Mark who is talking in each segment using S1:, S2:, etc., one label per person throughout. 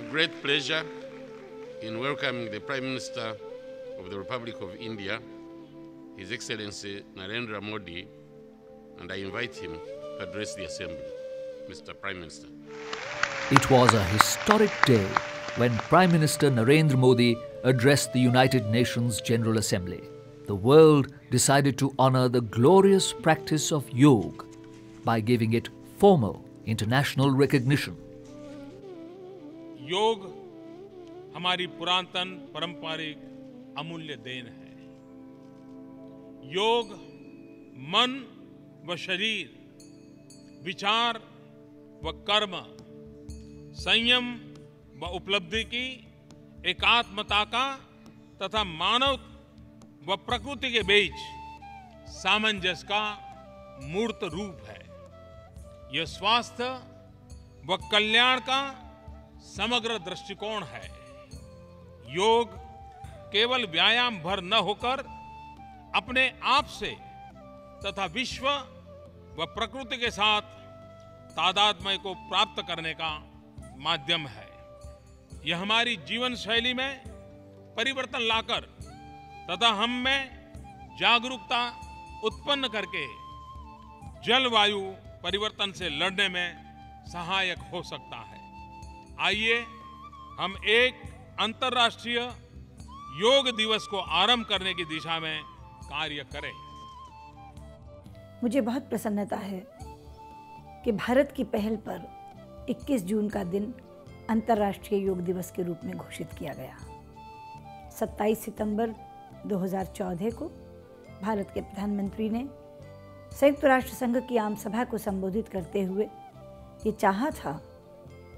S1: have great pleasure in welcoming the Prime Minister of the Republic of India, His Excellency Narendra Modi, and I invite him to address the Assembly. Mr. Prime Minister.
S2: It was a historic day when Prime Minister Narendra Modi addressed the United Nations General Assembly. The world decided to honor the glorious practice of yoga by giving it formal international recognition.
S3: योग हमारी पुरातन पारंपरिक अमूल्य then है। योग मन व शरीर, विचार व कर्म, संयम व उपलब्धि की एकात्मता का तथा मानव व प्रकृति के बीच सामंजस्य का मूर्त रूप है। यह स्वास्थ्य व कल्याण का समग्र दृष्टिकोण है। योग केवल व्यायाम भर न होकर अपने आप से तथा विश्व व प्रकृति के साथ तादात्म्य को प्राप्त करने का माध्यम है। यह हमारी जीवन शैली में परिवर्तन लाकर तथा हम में जागरूकता उत्पन्न करके जलवायु परिवर्तन से लड़ने में सहायक हो सकता है। आइए हम एक अंतर्राष्ट्रीय योग दिवस को आरंभ करने की दिशा में कार्य करें।
S4: मुझे बहुत प्रसन्नता है कि भारत की पहल पर 21 जून का दिन अंतर्राष्ट्रीय योग दिवस के रूप में घोषित किया गया। 27 सितंबर 2014 को भारत के प्रधानमंत्री ने संयुक्त राष्ट्र संघ की आम सभा को संबोधित करते हुए ये चाहा था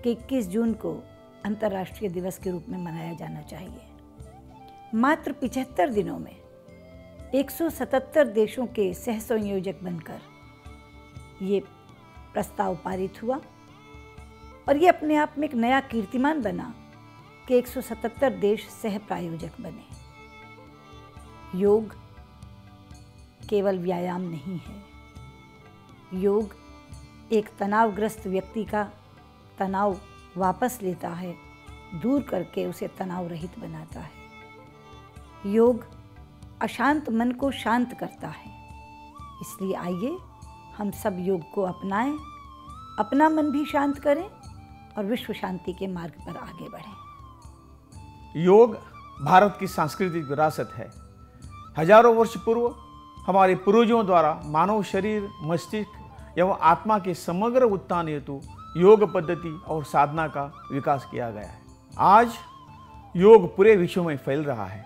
S4: कि 21 जून को अंतर्राष्ट्रीय दिवस के रूप में मनाया जाना चाहिए। मात्र 75 दिनों में 177 देशों के सह संयोजक बनकर ये प्रस्ताव पारित हुआ और ये अपने आप में एक नया कीर्तिमान बना कि 177 देश सह प्रायोजक बने। योग केवल व्यायाम नहीं है। योग एक तनावग्रस्त व्यक्ति का तनाव वापस लेता है, दूर करके उसे तनाव रहित बनाता है। योग अशांत मन को शांत करता है। इसलिए आइए हम सब योग को अपनाएं, अपना मन भी शांत करें और विश्व शांति के मार्ग पर आगे बढ़ें।
S5: योग भारत की सांस्कृतिक विरासत है। हजारों वर्ष पूर्व हमारे पूर्वजों द्वारा मानव शरीर, मस्तिष्क एवं आत्मा के समग्र उत्थान हेतु योग पद्धति और साधना का विकास किया गया है। आज योग पूरे विश्व में फैल रहा है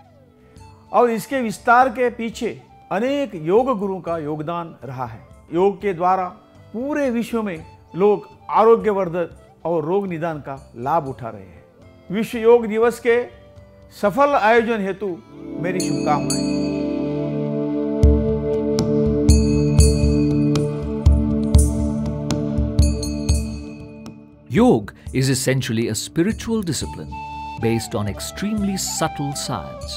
S5: और इसके विस्तार के पीछे अनेक योग गुरुओं का योगदान रहा है। योग के द्वारा पूरे विश्व में लोग आरोग्यवर्धक और रोग निदान का लाभ उठा रहे हैं। विश्व योग दिवस के सफल आयोजन हेतु मेरी शुभकामनाएं।
S2: Yoga is essentially a spiritual discipline based on extremely subtle science.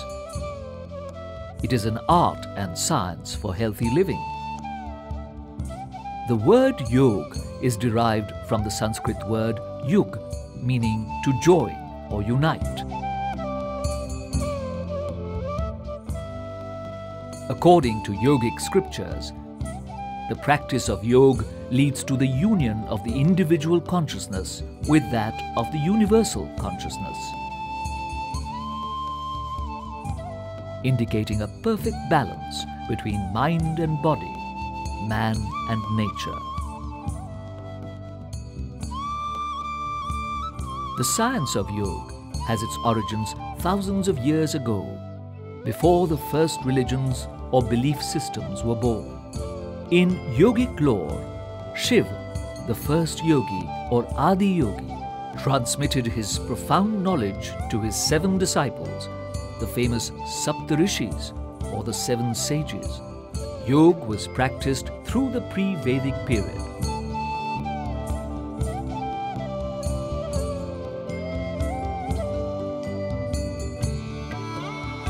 S2: It is an art and science for healthy living. The word yoga is derived from the Sanskrit word yug, meaning to join or unite. According to yogic scriptures, the practice of yoga leads to the union of the individual consciousness with that of the universal consciousness, indicating a perfect balance between mind and body, man and nature. The science of yoga has its origins thousands of years ago, before the first religions or belief systems were born. In yogic lore, Shiva, the first yogi or Adi Yogi, transmitted his profound knowledge to his 7 disciples, the famous Saptarishis or the 7 sages. Yoga was practiced through the pre-Vedic period.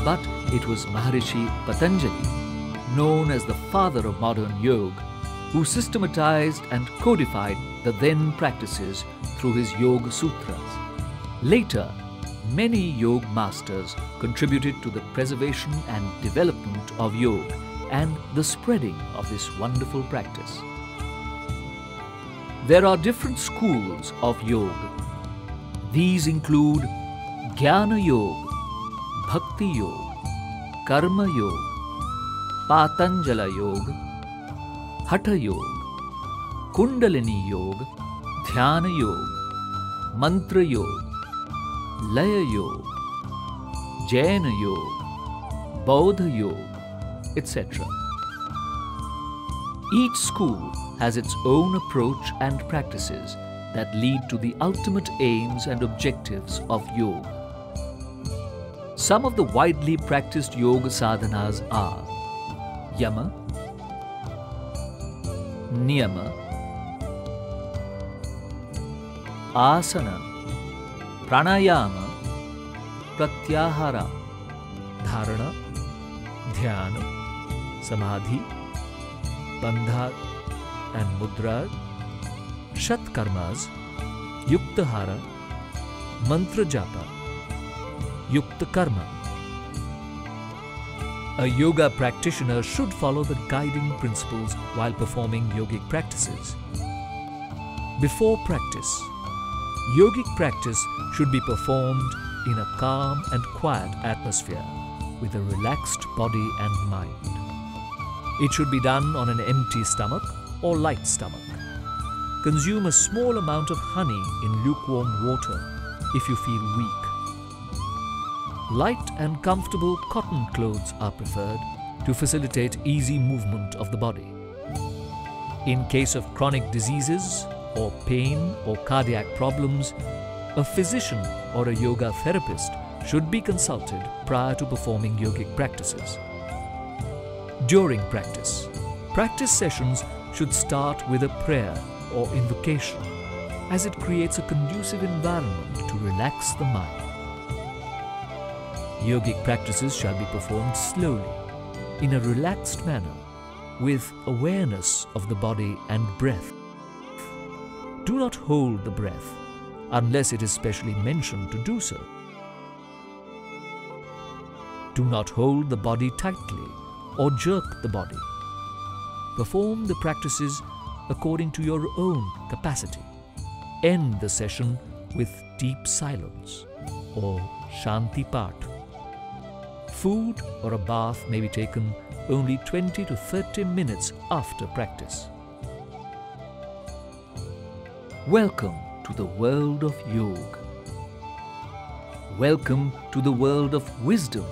S2: But it was Maharishi Patanjali, known as the father of modern yoga, who systematized and codified the then practices through his Yoga Sutras. Later, many yoga masters contributed to the preservation and development of yoga and the spreading of this wonderful practice. There are different schools of yoga. These include Jnana Yoga, Bhakti Yoga, Karma Yoga, Patanjala Yoga, Hatha Yoga, Kundalini Yoga, Dhyana Yoga, Mantra Yoga, Laya Yoga, Jaina Yoga, Bauddha Yoga, etc. Each school has its own approach and practices that lead to the ultimate aims and objectives of yoga. Some of the widely practiced yoga sadhanas are Yama, Niyama, Asana, Pranayama, Pratyahara, Dharana, Dhyana, Samadhi, Bandha and Mudra, Shatkarmas, Yuktahara, Mantra Japa, Yukta Karma. A yoga practitioner should follow the guiding principles while performing yogic practices. Before practice, yogic practice should be performed in a calm and quiet atmosphere with a relaxed body and mind. It should be done on an empty stomach or light stomach. Consume a small amount of honey in lukewarm water if you feel weak. Light and comfortable cotton clothes are preferred to facilitate easy movement of the body. In case of chronic diseases or pain or cardiac problems, a physician or a yoga therapist should be consulted prior to performing yogic practices. During practice, practice sessions should start with a prayer or invocation, as it creates a conducive environment to relax the mind. Yogic practices shall be performed slowly, in a relaxed manner, with awareness of the body and breath. Do not hold the breath unless it is specially mentioned to do so. Do not hold the body tightly or jerk the body. Perform the practices according to your own capacity. End the session with deep silence or Shanti Path. Food or a bath may be taken only 20 to 30 minutes after practice. Welcome to the world of yoga. Welcome to the world of wisdom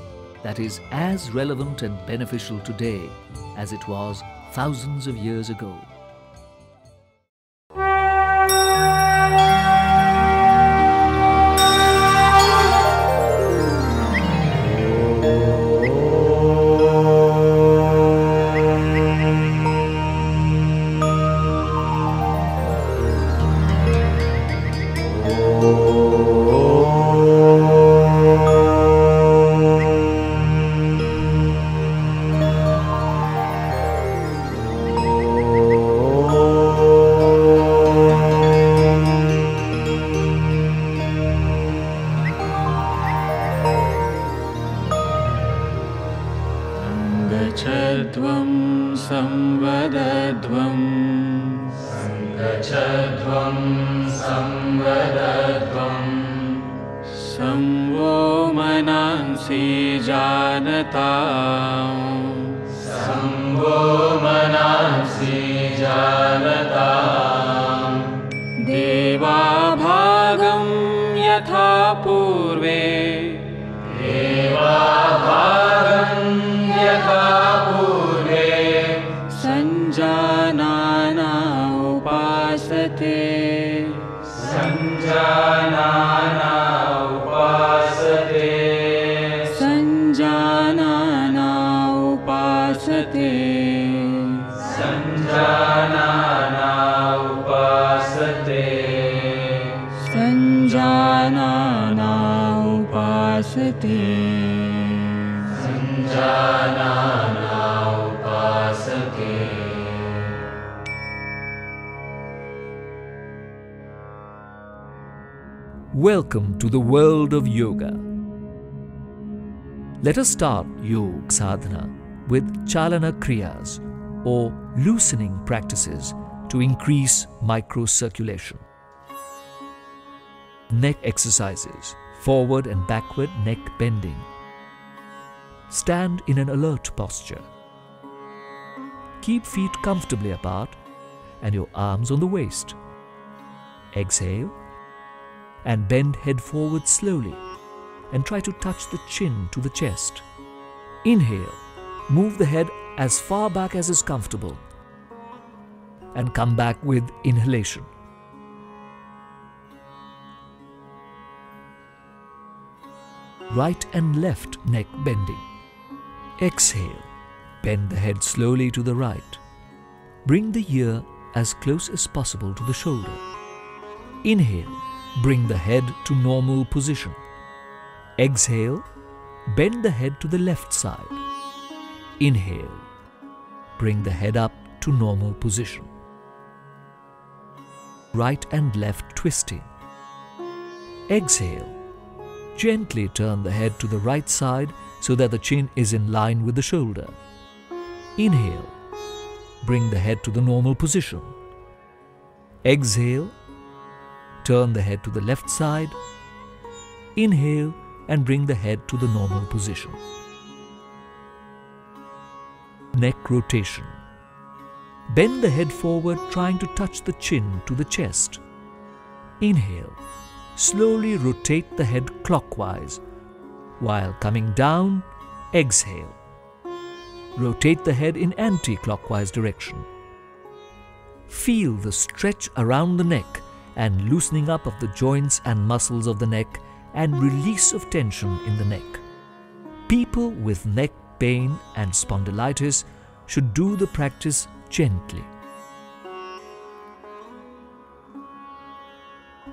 S2: that is as relevant and beneficial today as it was thousands of years ago. Welcome to the world of yoga. Let us start Yoga Sadhana with Chalana Kriyas or loosening practices to increase microcirculation. Neck exercises, forward and backward neck bending. Stand in an alert posture. Keep feet comfortably apart and your arms on the waist. Exhale and bend head forward slowly and try to touch the chin to the chest. Inhale, move the head as far back as is comfortable and come back with inhalation. Right and left neck bending. Exhale, bend the head slowly to the right. Bring the ear as close as possible to the shoulder. Inhale, bring the head to normal position. Exhale, bend the head to the left side. Inhale, bring the head up to normal position. Right and left twisting. Exhale, gently turn the head to the right side so that the chin is in line with the shoulder. Inhale, bring the head to the normal position. Exhale, turn the head to the left side. Inhale and bring the head to the normal position. Neck rotation. Bend the head forward, trying to touch the chin to the chest. Inhale. Slowly rotate the head clockwise. While coming down, exhale. Rotate the head in anti-clockwise direction. Feel the stretch around the neck and loosening up of the joints and muscles of the neck and release of tension in the neck. People with neck pain and spondylitis should do the practice gently.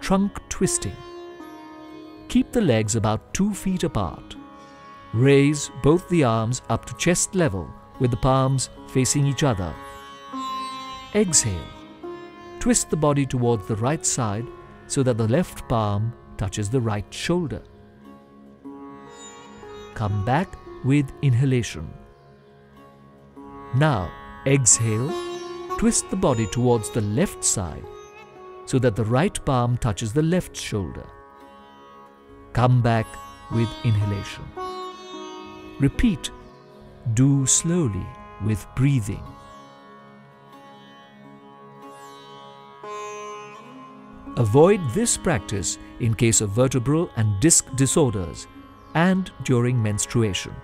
S2: Trunk twisting. Keep the legs about 2 feet apart. Raise both the arms up to chest level with the palms facing each other. Exhale. Twist the body towards the right side so that the left palm touches the right shoulder. Come back with inhalation. Now exhale, twist the body towards the left side so that the right palm touches the left shoulder. Come back with inhalation. Repeat. Do slowly with breathing. Avoid this practice in case of vertebral and disc disorders and during menstruation.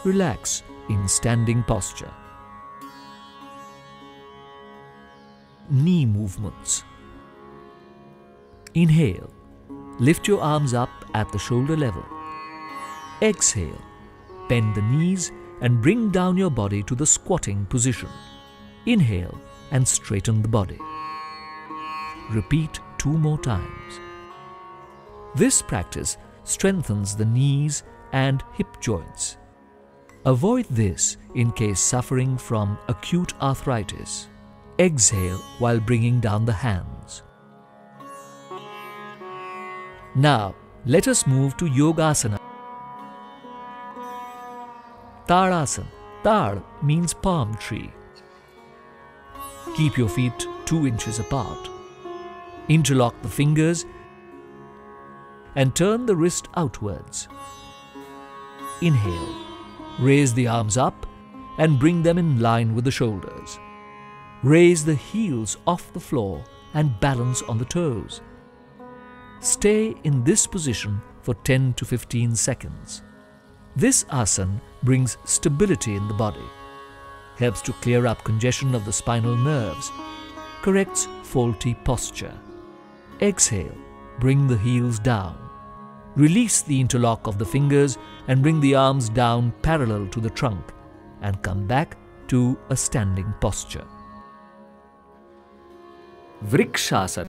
S2: Relax in standing posture. Knee movements. Inhale. Lift your arms up at the shoulder level. Exhale. Bend the knees and bring down your body to the squatting position. Inhale and straighten the body. Repeat 2 more times. This practice strengthens the knees and hip joints. Avoid this in case suffering from acute arthritis. Exhale while bringing down the hands. Now, let us move to Yogasana. Tadasana. Tad means palm tree. Keep your feet 2 inches apart. Interlock the fingers and turn the wrist outwards. Inhale. Raise the arms up and bring them in line with the shoulders. Raise the heels off the floor and balance on the toes. Stay in this position for 10 to 15 seconds. This asana brings stability in the body, helps to clear up congestion of the spinal nerves, corrects faulty posture. Exhale, bring the heels down. Release the interlock of the fingers and bring the arms down parallel to the trunk and come back to a standing posture. Vrikshasana.